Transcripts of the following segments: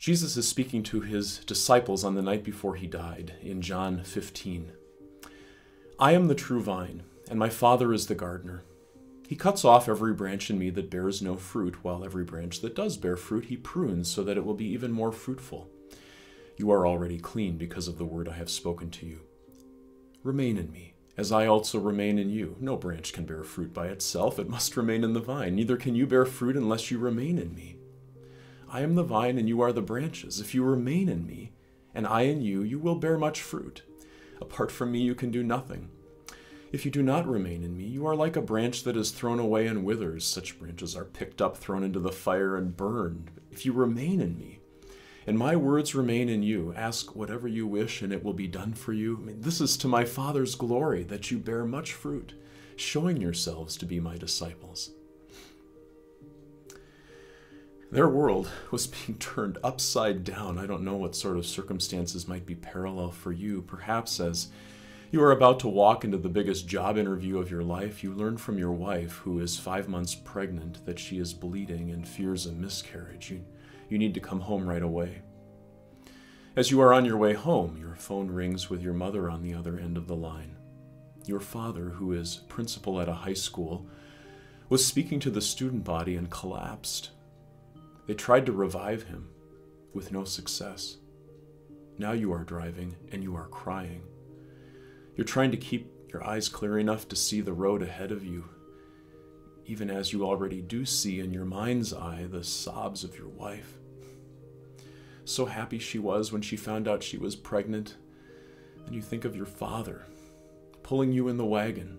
Jesus is speaking to his disciples on the night before he died in John 15. I am the true vine, and my Father is the gardener. He cuts off every branch in me that bears no fruit, while every branch that does bear fruit he prunes so that it will be even more fruitful. You are already clean because of the word I have spoken to you. Remain in me, as I also remain in you. No branch can bear fruit by itself. It must remain in the vine. Neither can you bear fruit unless you remain in me. I am the vine and you are the branches. If you remain in me, and I in you, you will bear much fruit. Apart from me you can do nothing. If you do not remain in me, you are like a branch that is thrown away and withers. Such branches are picked up, thrown into the fire, and burned. If you remain in me, and my words remain in you, ask whatever you wish, and it will be done for you. This is to my Father's glory, that you bear much fruit, showing yourselves to be my disciples. Their world was being turned upside down. I don't know what sort of circumstances might be parallel for you. Perhaps as you are about to walk into the biggest job interview of your life, you learn from your wife, who is 5 months pregnant, that she is bleeding and fears a miscarriage. You need to come home right away. As you are on your way home, your phone rings with your mother on the other end of the line. Your father, who is principal at a high school, was speaking to the student body and collapsed. They tried to revive him, with no success. Now you are driving and you are crying. You're trying to keep your eyes clear enough to see the road ahead of you, even as you already do see in your mind's eye the sobs of your wife. So happy she was when she found out she was pregnant. And you think of your father, pulling you in the wagon,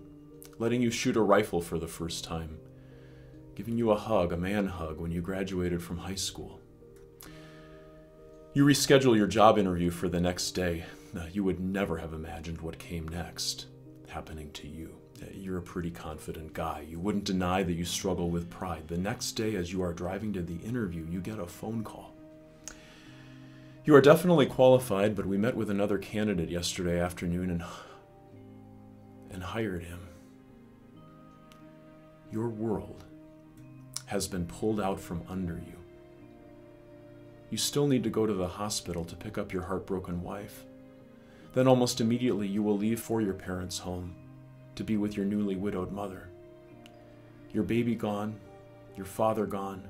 letting you shoot a rifle for the first time, giving you a hug, a man hug, when you graduated from high school. You reschedule your job interview for the next day. You would never have imagined what came next happening to you. You're a pretty confident guy. You wouldn't deny that you struggle with pride. The next day, as you are driving to the interview, you get a phone call. You are definitely qualified, but we met with another candidate yesterday afternoon and hired him. Your world has been pulled out from under you. You still need to go to the hospital to pick up your heartbroken wife. Then almost immediately you will leave for your parents' home to be with your newly widowed mother. Your baby gone, your father gone,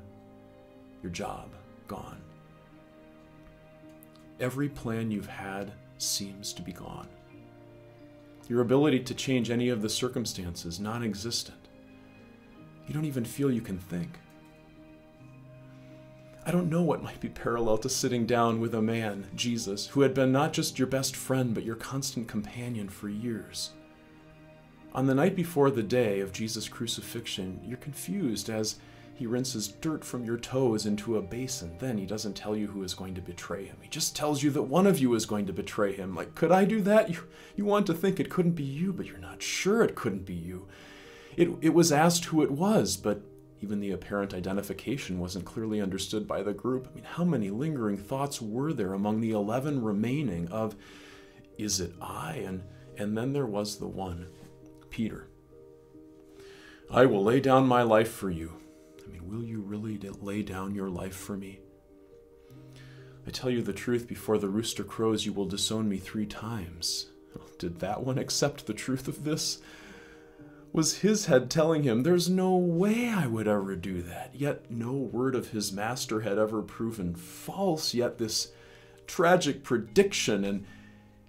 your job gone. Every plan you've had seems to be gone. Your ability to change any of the circumstances, non-existent. You don't even feel you can think. I don't know what might be parallel to sitting down with a man, Jesus, who had been not just your best friend, but your constant companion for years. On the night before the day of Jesus' crucifixion, you're confused as he rinses dirt from your toes into a basin. Then he doesn't tell you who is going to betray him. He just tells you that one of you is going to betray him. Like, could I do that? You want to think it couldn't be you, but you're not sure it couldn't be you. It was asked who it was, but even the apparent identification wasn't clearly understood by the group. I mean, how many lingering thoughts were there among the 11 remaining of, is it I? And then there was the one, Peter. I will lay down my life for you. I mean, will you really lay down your life for me? I tell you the truth, before the rooster crows, you will disown me 3 times. Did that one accept the truth of this? Was his head telling him, there's no way I would ever do that? Yet no word of his master had ever proven false, yet this tragic prediction, and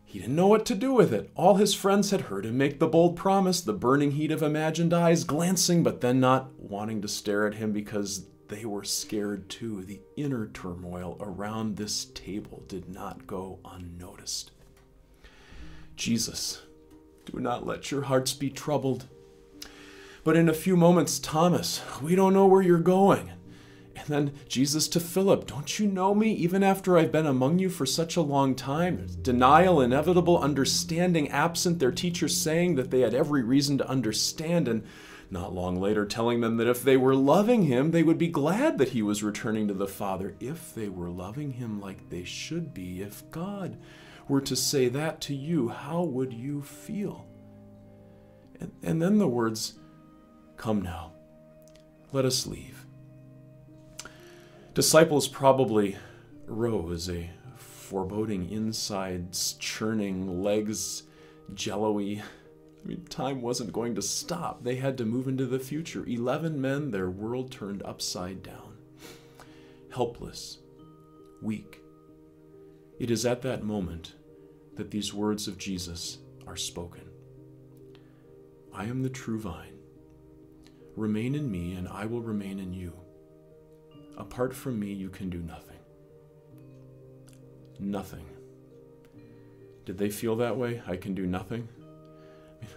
he didn't know what to do with it. All his friends had heard him make the bold promise, the burning heat of imagined eyes glancing, but then not wanting to stare at him because they were scared too. The inner turmoil around this table did not go unnoticed. Jesus, do not let your hearts be troubled. But in a few moments, Thomas, we don't know where you're going. And then Jesus to Philip, don't you know me even after I've been among you for such a long time? Denial inevitable, understanding absent, their teacher saying that they had every reason to understand, and not long later telling them that if they were loving him, they would be glad that he was returning to the Father. If they were loving him like they should be, if God were to say that to you, how would you feel? And then the words, come now, let us leave. Disciples probably rose, a foreboding insides churning, legs jello-y. I mean, time wasn't going to stop. They had to move into the future. 11 men, their world turned upside down. Helpless, weak. It is at that moment that these words of Jesus are spoken. I am the true vine. Remain in me, and I will remain in you. Apart from me, you can do nothing. Nothing. Did they feel that way? I can do nothing?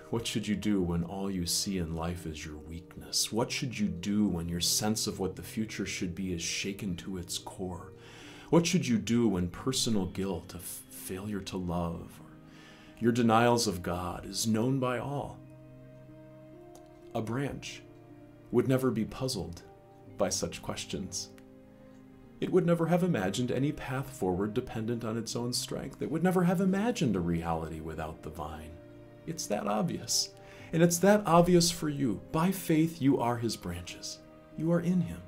What should you do when all you see in life is your weakness? What should you do when your sense of what the future should be is shaken to its core? What should you do when personal guilt of failure to love or your denials of God is known by all? A branch would never be puzzled by such questions. It would never have imagined any path forward dependent on its own strength. It would never have imagined a reality without the vine. It's that obvious. And it's that obvious for you. By faith, you are his branches. You are in him.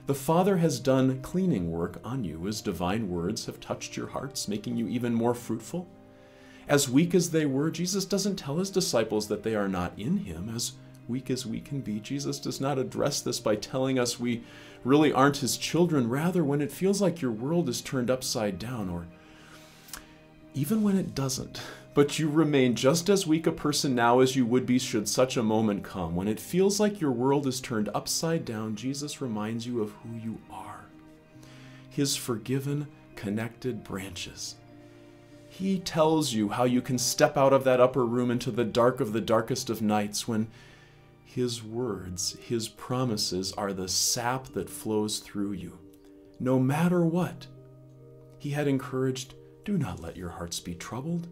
The Father has done cleaning work on you as divine words have touched your hearts, making you even more fruitful. As weak as they were, Jesus doesn't tell his disciples that they are not in him. As weak as we can be, Jesus does not address this by telling us we really aren't his children. Rather, when it feels like your world is turned upside down, or even when it doesn't, but you remain just as weak a person now as you would be should such a moment come. When it feels like your world is turned upside down, Jesus reminds you of who you are. His forgiven, connected branches. He tells you how you can step out of that upper room into the dark of the darkest of nights when his words, his promises are the sap that flows through you. No matter what, he had encouraged, do not let your hearts be troubled.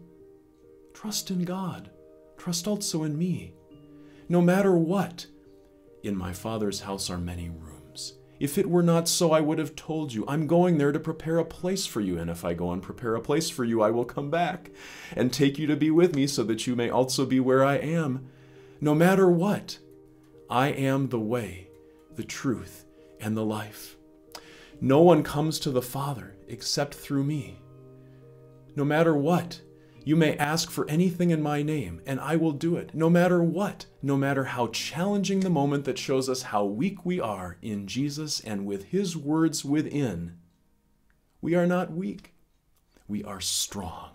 Trust in God. Trust also in me. No matter what, in my Father's house are many rooms. If it were not so, I would have told you. I'm going there to prepare a place for you. And if I go and prepare a place for you, I will come back and take you to be with me so that you may also be where I am. No matter what, I am the way, the truth, and the life. No one comes to the Father except through me. No matter what, you may ask for anything in my name, and I will do it. No matter what, no matter how challenging the moment that shows us how weak we are in Jesus and with his words within, we are not weak. We are strong.